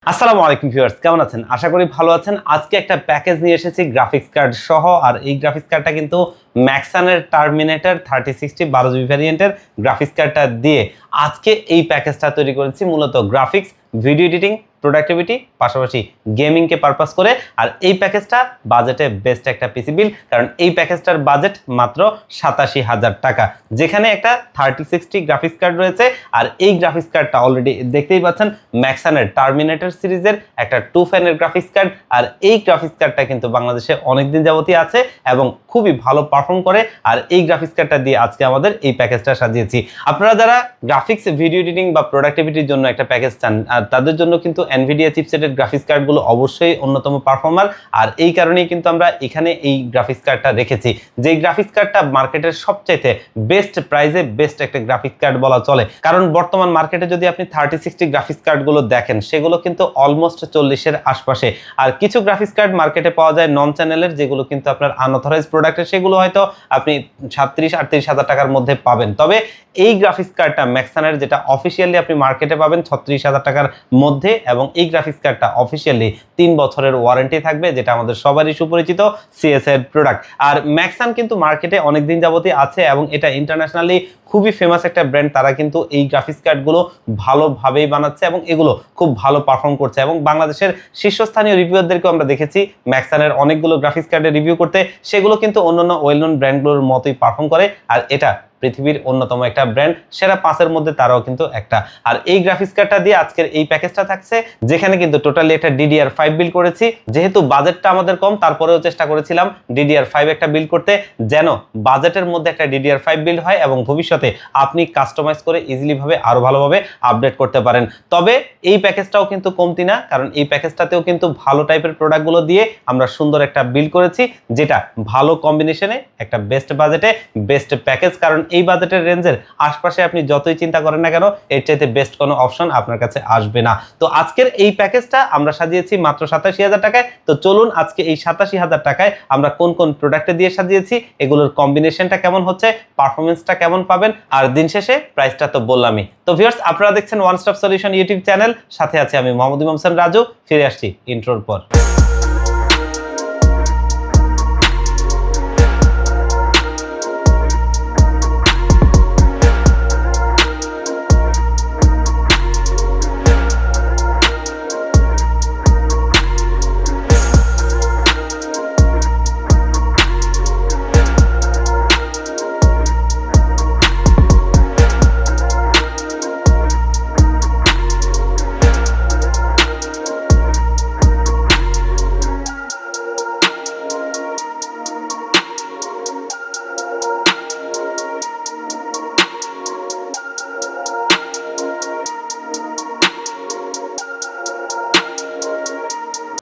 আসসালামু আলাইকুম ভিউয়ার্স, কেমন আছেন? আশা করি ভালো আছেন। আজকে একটা প্যাকেজ নিয়ে এসেছি গ্রাফিক্স কার্ড সহ। আর এই গ্রাফিক্স কার্ডটা কিন্তু ম্যাক্সানের টার্মিনেটর 3060 12 জিবি ভ্যারিয়েন্টের গ্রাফিক্স কার্ডটা দিয়ে আজকে এই প্যাকেজটা তৈরি করেছি। মূলত গ্রাফিক্স, ভিডিও এডিটিং, প্রোডাক্টিভিটি, পাশাপাশি গেমিংকে পারপাস করে। আর এই প্যাকেজটা বাজেটে বেস্ট একটা পিসি বিল, কারণ এই প্যাকেজটার বাজেট মাত্র 87,000 টাকা, যেখানে একটা 3060 গ্রাফিক্স কার্ড রয়েছে। আর এই গ্রাফিক্স কার্ডটা অলরেডি দেখতেই পাচ্ছেন ম্যাক্সানের টার্মিনেটর সিরিজের একটা 2 ফ্যানের গ্রাফিক্স কার্ড। আর এই গ্রাফিক্স কার্ডটা কিন্তু বাংলাদেশে অনেকদিন যাবতই আছে এবং খুবই ভালো পারফর্ম করে। আর এই গ্রাফিক্স কার্ডটা দিয়ে আজকে আমাদের এই প্যাকেজটা সাজিয়েছি। আপনারা যারা গ্রাফিক্স, ভিডিও এডিটিং বা প্রোডাক্টিভিটির জন্য একটা প্যাকেজ চান, আর তাদের জন্য কিন্তু এনভিডিয়া চিপসেটের গ্রাফিক্স কার্ডগুলো অবশ্যই অন্যতম পারফর্মার। আর এই কারণেই কিন্তু আমরা এখানে এই গ্রাফিক্স কার্ডটা রেখেছি, যে গ্রাফিক্স কার্ডটা মার্কেটের সবচাইতে বেস্ট প্রাইসে বেস্ট একটা গ্রাফিক্স কার্ড বলা চলে। কারণ বর্তমান মার্কেটে যদি আপনি 3060 গ্রাফিক্স কার্ডগুলো দেখেন, সেগুলো কিন্তু অলমোস্ট 40-এর আশপাশে। আর কিছু গ্রাফিক্স কার্ড মার্কেটে পাওয়া যায় নন চ্যানেলের, যেগুলো কিন্তু আপনার আনঅথরাইজ প্রোডাক্টের, সেগুলো হয়তো আপনি 37-38 হাজার টাকার মধ্যে পাবেন। তবে এই গ্রাফিক্স কার্ডটা ম্যাক্সানের, যেটা অফিসিয়ালি আপনি মার্কেটে পাবেন 36,000 টাকার মধ্যে, এবং এই গ্রাফিক্স কার্ডটা অফিসিয়ালি 3 বছরের ওয়ারেন্টি থাকবে, যেটা আমাদের সবারই সুপরিচিত সিএস এর প্রোডাক্ট। আর ম্যাক্সান কিন্তু মার্কেটে অনেকদিন যাবতই আছে এবং এটা ইন্টারন্যাশনালি খুবই ফেমাস একটা ব্র্যান্ড। তারা কিন্তু এই গ্রাফিক্স কার্ডগুলো ভালোভাবেই বানাচ্ছে এবং এগুলো খুব ভালো পারফর্ম করছে। এবং বাংলাদেশের শীর্ষস্থানীয় রিভিউয়ারদেরকে আমরা দেখেছি ম্যাক্সানের অনেকগুলো গ্রাফিক্স কার্ডের রিভিউ করতে, সেগুলো কিন্তু অন্যান্য ওয়েল নোন ব্র্যান্ডগুলোর মতোই পারফর্ম করে। আর এটা পৃথিবীর অন্যতম একটা ব্র্যান্ড, সেরা 5-এর মধ্যে তারাও কিন্তু একটা। আর এই গ্রাফিক্স কার্ডটা দিয়ে আজকের এই প্যাকেজটা থাকছে, যেখানে কিন্তু টোটালি একটা DDR5 বিল্ড করেছি। যেহেতু বাজেটটা আমাদের কম, তারপরেও চেষ্টা করেছিলাম DDR5 একটা বিল্ড করতে, যেন বাজেটের মধ্যে একটা DDR5 বিল্ড হয় এবং ভবিষ্যতে আপনি কাস্টমাইজ করে ইজিলি ভাবে আরো ভালোভাবে আপডেট করতে পারেন। তবে এই প্যাকেজটাও কিন্তু কমতি না, কারণ এই প্যাকেজটাতেও কিন্তু ভালো টাইপের প্রোডাক্টগুলো দিয়ে আমরা সুন্দর একটা বিল্ড করেছি, যেটা ভালো কম্বিনেশনে একটা বেস্ট বাজেটে বেস্ট প্যাকেজ। কারণ এই বাজেটের রেঞ্জের আশপাশে আপনি যতই চিন্তা করেন না কেন, এর চাইতে বেস্ট কোনো অপশন আপনার কাছে আসবে না। তো আজকের এই প্যাকেজটা আমরা সাজিয়েছি মাত্র 87,000 টাকায়। তো চলুন আজকে এই 87,000 টাকায় আমরা কোন কোন প্রোডাক্টে দিয়ে সাজিয়েছি, এগুলোর কম্বিনেশনটা কেমন হচ্ছে, পারফরমেন্সটা কেমন পাবেন, আর দিন শেষে প্রাইসটা তো বললামই। তো ভিউয়ার্স, আপনারা দেখছেন one stop solution YouTube channel, সাথে আছে আমি মোহাম্মদ ইমাম হোসেন রাজু। ফিরে আসছি ইন্ট্রোর পর।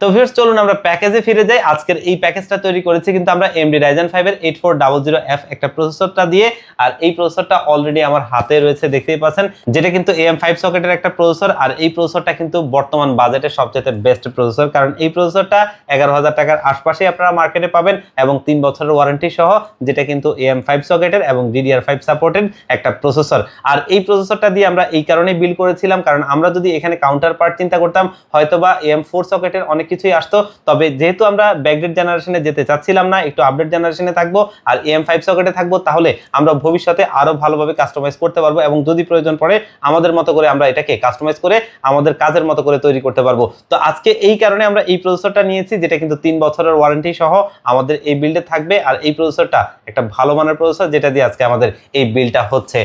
তো ভিউয়ার্স, চলুন আমরা প্যাকেজে ফিরে যাই। আজকের এই প্যাকেজটা তৈরি করেছি কিন্তু আমরা AMD Ryzen 5 এর 8400F একটা প্রসেসরটা দিয়ে। আর এই প্রসেসরটা অলরেডি আমার হাতে রয়েছে, দেখতেই পাচ্ছেন, যেটা কিন্তু AM5 সকেটের একটা প্রসেসর। আর এই প্রসেসরটা কিন্তু বর্তমান বাজেটে সবচেয়ে বেস্ট প্রসেসর, কারণ এই প্রসেসরটা 11,000 টাকার আশপাশে আপনারা মার্কেটে পাবেন এবং 3 বছরের ওয়ারেন্টি সহ, যেটা কিন্তু AM5 সকেটের এবং DDR5 সাপোর্টেড একটা প্রসেসর। আর এই প্রসেসরটা দিয়ে আমরা এই কারণে বিল্ড করেছিলাম, কারণ আমরা যদি এখানে কাউন্টার পার্ট চিন্তা করতাম, হয়তোবা AM4 সকেটের অনেক কিছুই আসতো। তবে যেহেতু আমরা ব্যাকডেট জেনারেশনে যেতে চাচ্ছিলাম না, একটু আপডেট জেনারেশনে থাকবো আর AM5 সকেটে থাকবো, তাহলে আমরা ভবিষ্যতে আরো ভালোভাবে কাস্টমাইজ করতে পারবো এবং যদি প্রয়োজন পড়ে আমাদের মতো করে আমরা এটাকে কাস্টমাইজ করে আমাদের কাজের মতো করে তৈরি করতে পারবো। তো আজকে এই কারণে আমরা এই প্রসেসরটা নিয়েছি, যেটা কিন্তু 3 বছরের ওয়ারেন্টি সহ আমাদের এই বিল্ডে থাকবে। আর এই প্রসেসরটা একটা ভালো মানের প্রসেসর, যেটা দিয়ে আজকে আমাদের এই বিল্ডটা হচ্ছে।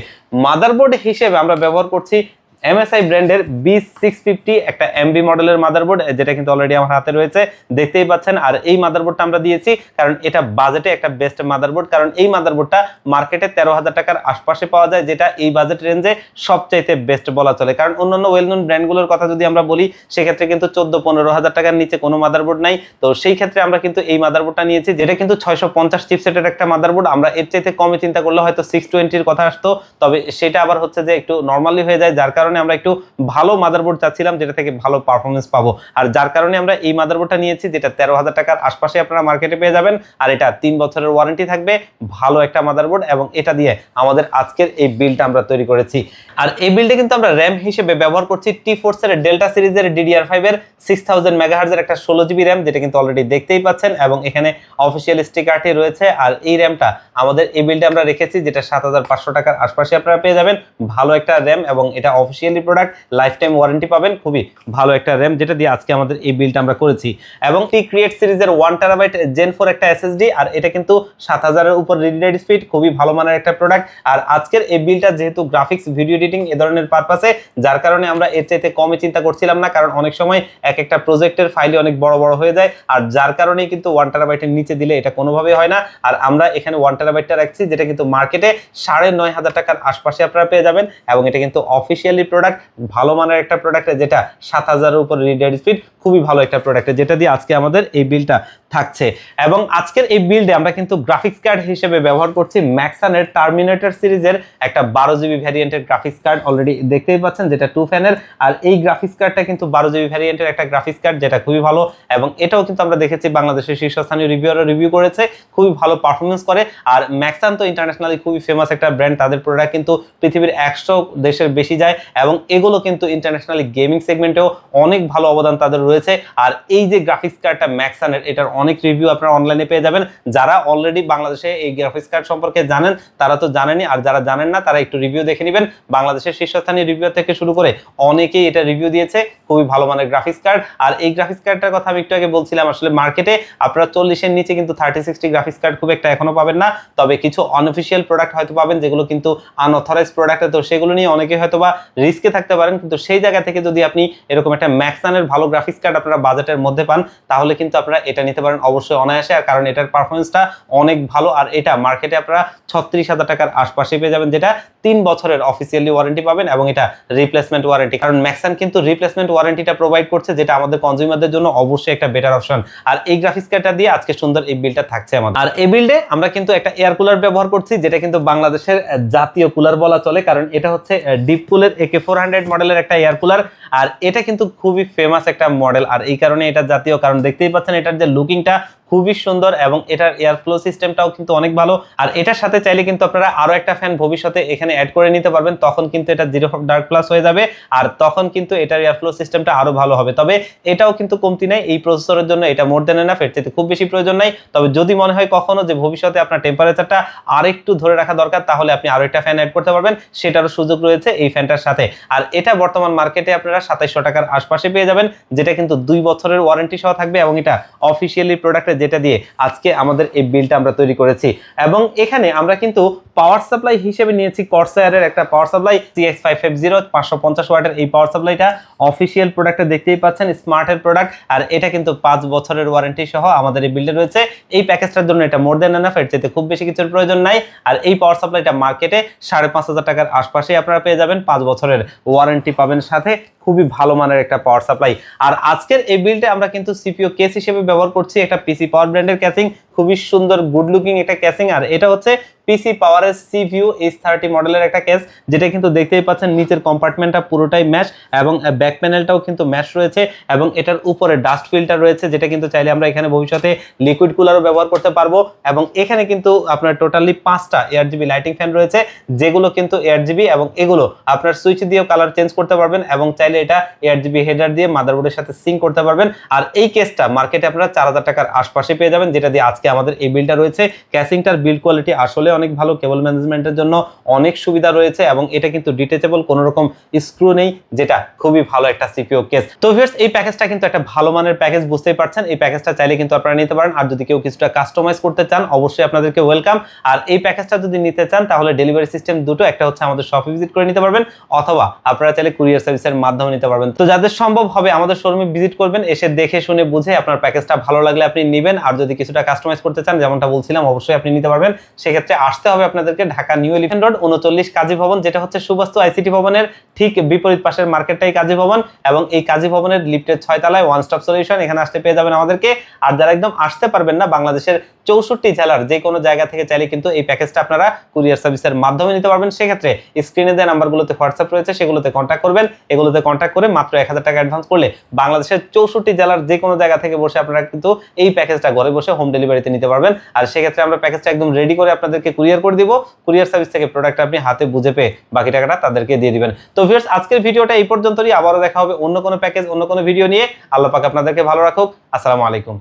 মাদারবোর্ড হিসেবে আমরা ব্যবহার করছি MSI ব্র্যান্ডের B650 একটা MB মডেলের মাদারবোর্ড, যেটা কিন্তু অলরেডি আমার হাতে রয়েছে, দেখতেই পাচ্ছেন। আর এই মাদারবোর্ডটা আমরা দিয়েছি কারণ এটা বাজেটে একটা বেস্ট মাদারবোর্ড, কারণ এই মাদারবোর্ডটা মার্কেটে 13,000 টাকার আশপাশে পাওয়া যায়, যেটা এই বাজেট রেঞ্জে সবচাইতে বেস্ট বলা চলে। কারণ অন্যান্য ওয়েল নোন ব্র্যান্ডগুলোর কথা যদি আমরা বলি, সেক্ষেত্রে কিন্তু 14-15,000 টাকার নিচে কোনো মাদারবোর্ড নাই। তো সেই ক্ষেত্রে আমরা কিন্তু এই মাদারবোর্ডটা নিয়েছি, যেটা কিন্তু 650 চিপসেটের একটা মাদারবোর্ড। আমরা এর চাইতে কমে চিন্তা করলে হয়তো 620 এর কথা আসতো, তবে সেটা আবার হচ্ছে যে একটু নরমালি হয়ে যায়, যার কারণে কারণে আমরা একটু ভালো মাদারবোর্ড চাচ্ছিলাম যেটা থেকে ভালো পারফরমেন্স পাবো, আর যার কারণে আমরা এই মাদারবোর্ডটা নিয়েছি যেটা 13,000 টাকার আশপাশে আপনারা মার্কেটে পেয়ে যাবেন। আর এটা 3 বছরের ওয়ারেন্টি থাকবে, ভালো একটা মাদারবোর্ড, এবং এটা দিয়ে আমাদের আজকের এই বিলটা আমরা তৈরি করেছি। আর এই বিলটা কিন্তু আমরা র্যাম হিসেবে ব্যবহার করছি T-Force এর ডেল্টা সিরিজের DDR5 এর 6000 মেগাহার্জ এর একটা 16 জিবি র্যাম, যেটা কিন্তু অলরেডি দেখতেই পাচ্ছেন, এবং এখানে অফিসিয়াল স্টিকারটি রয়েছে। আর এই র্যামটা আমাদের এই বিলটা আমরা রেখেছি যেটা 7500 টাকার আশপাশে আপনারা পেয়ে যাবেন, ভালো একটা র্যাম, এবং এটা officially product, life time warranty পাবেন, খুবই ভালো একটা র্যাম, যেটা দিয়ে আজকে আমাদের এই বিলটা আমরা করেছি। এবং T-Create সিরিজের 1 TB Gen 4 একটা SSD, আর এটা কিন্তু 7000 এর উপর রিড রাইট স্পিড, খুবই ভালো মানের একটা প্রোডাক্ট। আর আজকের এই বিলটা যেহেতু গ্রাফিক্স, ভিডিও এডিটিং এ ধরনের পারপাসে, যার কারণে আমরা এর চাইতে কমে চিন্তা করছিলাম না, কারণ অনেক সময় এক একটা প্রজেক্টের ফাইলই অনেক বড় বড় হয়ে যায়, আর যার কারণেই কিন্তু 1 TB এর নিচে দিলে এটা কোনোভাবেই হয় না। আর আমরা এখানে 1 TB টা রাখছি, যেটা কিন্তু মার্কেটে 9500 টাকার আশপাশে আপনারা পেয়ে যাবেন, এবং এটা কিন্তু অফিসিয়ালি প্রোডাক্ট, ভালো মানের একটা প্রোডাক্ট, যেটা 7000 এর উপর রিড রাইট স্পিড, খুবই ভালো একটা প্রোডাক্ট, যেটা দিয়ে আজকে আমাদের এই বিলটা থাকছে। এবং আজকের এই বিল্ডে আমরা কিন্তু গ্রাফিক্স কার্ড হিসেবে ব্যবহার করছি ম্যাক্সানের টার্মিনেটর সিরিজের একটা 12 জিবি ভ্যারিয়েন্টের গ্রাফিক্স কার্ড, অলরেডি দেখতেই পাচ্ছেন, যেটা 2 ফ্যানের। আর এই গ্রাফিক্স কার্ডটা কিন্তু 12 জিবি ভ্যারিয়েন্টের একটা গ্রাফিক্স কার্ড, যেটা খুবই ভালো, এবং এটাও কিন্তু আমরা দেখেছি বাংলাদেশের শীর্ষস্থানীয় রিভিউয়াররা রিভিউ করেছে, খুবই ভালো পারফরমেন্স করে। আর ম্যাক্সান তো ইন্টারন্যাশনালি খুবই ফেমাস একটা ব্র্যান্ড, তাদের প্রোডাক্ট কিন্তু পৃথিবীর 100 দেশের বেশি যায়, এবং এগুলো কিন্তু ইন্টারন্যাশনালি গেমিং সেগমেন্টেও অনেক ভালো অবদান তাদের রয়েছে। আর এই যে গ্রাফিক্স কার্ডটা ম্যাক্সানের, এটার অনেক রিভিউ আপনারা অনলাইনে পেয়ে যাবেন। যারা অলরেডি বাংলাদেশে এই গ্রাফিক্স কার্ড সম্পর্কে জানেন তারা তো জানেনই, আর যারা জানেন না তারা একটু রিভিউ দেখে নেবেন। বাংলাদেশের শীর্ষস্থানীয় রিভিউ থেকে শুরু করে অনেকেই এটা রিভিউ দিয়েছে, খুবই ভালো মানের গ্রাফিক্স কার্ড। আর এই গ্রাফিক্স কার্ডটার কথা আমি একটু আগে বলছিলাম, আসলে মার্কেটে আপনারা 40 এর নিচে কিন্তু 3060 গ্রাফিক্স কার্ড খুব একটা এখনো পাবেন না, তবে কিছু অনঅফিশিয়াল প্রোডাক্ট হয়তো পাবেন, যেগুলো কিন্তু আনঅথরাইজ প্রোডাক্ট, তো সেগুলো নিয়ে অনেকে হয়তো বা রিস্কে থাকতে পারেন। কিন্তু সেই জায়গা থেকে যদি আপনি এরকম একটা ম্যাক্সানের ভালো গ্রাফিক্স কার্ড আপনারা বাজেটের মধ্যে পান, তাহলে কিন্তু আপনারা এটা নিতে পারেন অবশ্যই অনায়াসে, আর কারণ এটার পারফরমেন্সটা অনেক ভালো। আর এটা মার্কেটে আপনারা 36,000 টাকার আশপাশে পেয়ে যাবেন, যেটা 3 বছরের অফিসিয়ালি ওয়ারেন্টি পাবেন, এবং এটা রিপ্লেসমেন্ট ওয়ারেন্টি, কারণ ম্যাক্সান কিন্তু রিপ্লেসমেন্ট ওয়ারেন্টিটা প্রোভাইড করছে, যেটা আমাদের কনজিউমারদের জন্য অবশ্যই একটা বেটার অপশন। আর এই গ্রাফিক্স কার্ডটা দিয়ে আজকে সুন্দর এই বিলটা থাকছে আমাদের। আর এই বিল্ডে আমরা কিন্তু একটা এয়ার কুলার ব্যবহার করছি, যেটা কিন্তু বাংলাদেশের জাতীয় কুলার বলা চলে, কারণ এটা হচ্ছে ডিপকুলের AK400 মডেলের একটা এয়ার কুলার। আর এটা কিন্তু খুবই ফেমাস একটা মডেল, আর এই কারণে এটা জাতীয়, কারণ দেখতেই পাচ্ছেন এটার যে লুকিংটা খুবই সুন্দর, এবং এটার এয়ার ফ্লো সিস্টেমটাও কিন্তু অনেক ভালো। আর এটার সাথে চাইলে কিন্তু আপনারা আরো একটা ফ্যান ভবিষ্যতে এখানে অ্যাড করে নিতে পারবেন, তখন কিন্তু এটা 0 ডার্ক প্লাস হয়ে যাবে, আর তখন কিন্তু এটার এয়ার ফ্লো সিস্টেমটা আরো ভালো হবে। তবে এটাও কিন্তু কমতি নাই, এই প্রসেসরের জন্য এটা মোর দেন এনাফ, এর চাইতে খুব বেশি প্রয়োজন নাই। তবে যদি মনে হয় কখনো যে ভবিষ্যতে আপনার টেম্পারেচারটা আরেকটু ধরে রাখা দরকার, তাহলে আপনি আরো একটা ফ্যান অ্যাড করতে পারবেন, সেটারও সুযোগ রয়েছে এই ফ্যানটার সাথে। আর এটা বর্তমান মার্কেটে আপনারা 2700 টাকার আশপাশে পেয়ে যাবেন, যেটা কিন্তু 2 বছরের ওয়ারেন্টি সহ থাকবে, এবং এটা অফিসিয়ালি প্রোডাক্টে, যেটা দিয়ে আজকে আমাদের এই বিলটা আমরা তৈরি করেছি। এবং এখানে আমরা কিন্তু পাওয়ার সাপ্লাই হিসেবে নিয়েছি কর্সায়ারের একটা পাওয়ার সাপ্লাই CX550 550 ওয়াটের। এই পাওয়ার সাপ্লাইটা অফিসিয়াল প্রোডাক্টে দেখতেই পাচ্ছেন, স্মার্টের প্রোডাক্ট, আর এটা কিন্তু 5 বছরের ওয়ারেন্টি সহ আমাদের এই বিল্ডে রয়েছে। এই প্যাকেজটার জন্য এটা মোর দেন এনাফ, এর চাইতে খুব বেশি কিছুর প্রয়োজন নাই। আর এই পাওয়ার সাপ্লাইটা মার্কেটে 5500 টাকার আশপাশে আপনারা পেয়ে যাবেন, 5 বছরের ওয়ারেন্টি পাবেন সাথে, খুবই ভালো মানের একটা পাওয়ার সাপ্লাই। আর আজকের এই বিল্ডে আমরা কিন্তু সিপিইউ কেস হিসেবে ব্যবহার করছি একটা পিসি পাওয়ার ব্র্যান্ডের ক্যাসিং, খুবই সুন্দর গুড লুকিং একটা ক্যাসিং। আর এটা হচ্ছে পিসি পাওয়ারের সিভিউ H30 মডেলের একটা কেস, যেটা কিন্তু দেখতেই পাচ্ছেন নিচের কম্পার্টমেন্টটা পুরোটাই ম্যাশ, এবং ব্যাক প্যানেলটাও কিন্তু ম্যাশ রয়েছে, এবং এটার উপরে ডাস্ট ফিল্টার রয়েছে, যেটা কিন্তু চাইলে আমরা এখানে ভবিষ্যতে লিকুইড কুলারও ব্যবহার করতে পারবো। এবং এখানে কিন্তু আপনার টোটালি 5টা ARGB লাইটিং ফ্যান রয়েছে, যেগুলো কিন্তু ARGB, এবং এগুলো আপনার সুইচ দিয়েও কালার চেঞ্জ করতে পারবেন, এবং চাইলে এটা ARGB হেডার দিয়ে মাদারবোর্ডের সাথে সিঙ্ক করতে পারবেন। আর এই কেসটা মার্কেটে আপনারা 4000 টাকার আশপাশে পেয়ে যাবেন, যেটা দিয়ে আজকে আমাদের এই বিলটা রয়েছে। ক্যাসিংটার বিল্ড কোয়ালিটি আসলে অনেক ভালো, কেবল ম্যানেজমেন্টের জন্য অনেক সুবিধা রয়েছে, এবং এটা কিন্তু ডিটেচেবল, কোনো রকম স্ক্রু নেই, যেটা খুবই ভালো একটা সিপিইউ কেস। তো ভিউয়ার্স, এই প্যাকেজটা কিন্তু একটা ভালো মানের প্যাকেজ, বুঝতেই পারছেন। এই প্যাকেজটা চাইলে কিন্তু আপনারা নিতে পারেন, আর যদি কেউ কিছুটা কাস্টমাইজ করতে চান অবশ্যই আপনাদেরকে ওয়েলকাম। আর এই প্যাকেজটা যদি নিতে চান তাহলে ডেলিভারি সিস্টেম দুটো, একটা হচ্ছে আমাদের শপে ভিজিট করে নিতে পারবেন, অথবা আপনারা চাইলে কুরিয়ার সার্ভিসের মাধ্যমে নিতে পারবেন। তো যাদের সম্ভব হবে আমাদের শোরুমে ভিজিট করবেন, এসে দেখে শুনে বুঝে আপনার প্যাকেজটা ভালো লাগলে আপনি নেবেন, আর যদি কিছুটা কাস্টমাইজ কাস্টমাইজ করতে চান, যেমনটা বলছিলাম, অবশ্যই আপনি নিতে পারবেন। সেক্ষেত্রে আসতে হবে আপনাদেরকে ঢাকা নিউ এলিফ্যান্ট রোড 39 কাজী ভবন, যেটা হচ্ছে সুবাস্তু আইসিটি ভবনের ঠিক বিপরীত পাশের মার্কেটটাই কাজী ভবন, এবং এই কাজী ভবনের লিফটের 6 তলায় ওয়ান স্টপ সলিউশন। এখানে আসতে পেয়ে যাবেন আমাদেরকে। আর যারা একদম আসতে পারবেন না, বাংলাদেশের 64 জেলার যে কোনো জায়গা থেকে চাইলে কিন্তু এই প্যাকেজটা আপনারা কুরিয়ার সার্ভিসের মাধ্যমে নিতে পারবেন। সেক্ষেত্রে স্ক্রিনে দেওয়া নাম্বারগুলোতে হোয়াটসঅ্যাপ রয়েছে, সেগুলোতে কন্ট্যাক্ট করবেন। এগুলোতে কন্ট্যাক্ট করে মাত্র 1000 টাকা অ্যাডভান্স করলে বাংলাদেশের 64 জেলার যে কোনো জায়গা থেকে বসে আপনারা কিন্তু এই প্যাকেজটা ঘরে বসে হোম ডেলিভারিতে নিতে পারবেন। আর সেক্ষেত্রে আমরা প্যাকেজটা একদম রেডি করে আপনাদেরকে কুরিয়ার করে দিব। কুরিয়ার সার্ভিস থেকে প্রোডাক্ট আপনি হাতে বুঝে পেয়ে বাকি টাকাটা তাদেরকে দিয়ে দিবেন। তো ভিউয়ার্স, আজকের ভিডিওটা এই পর্যন্তই। আবারও দেখা হবে অন্য কোনো প্যাকেজ, অন্য কোনো ভিডিও নিয়ে। আল্লাহ পাক আপনাদেরকে ভালো রাখুক। আসসালামু আলাইকুম।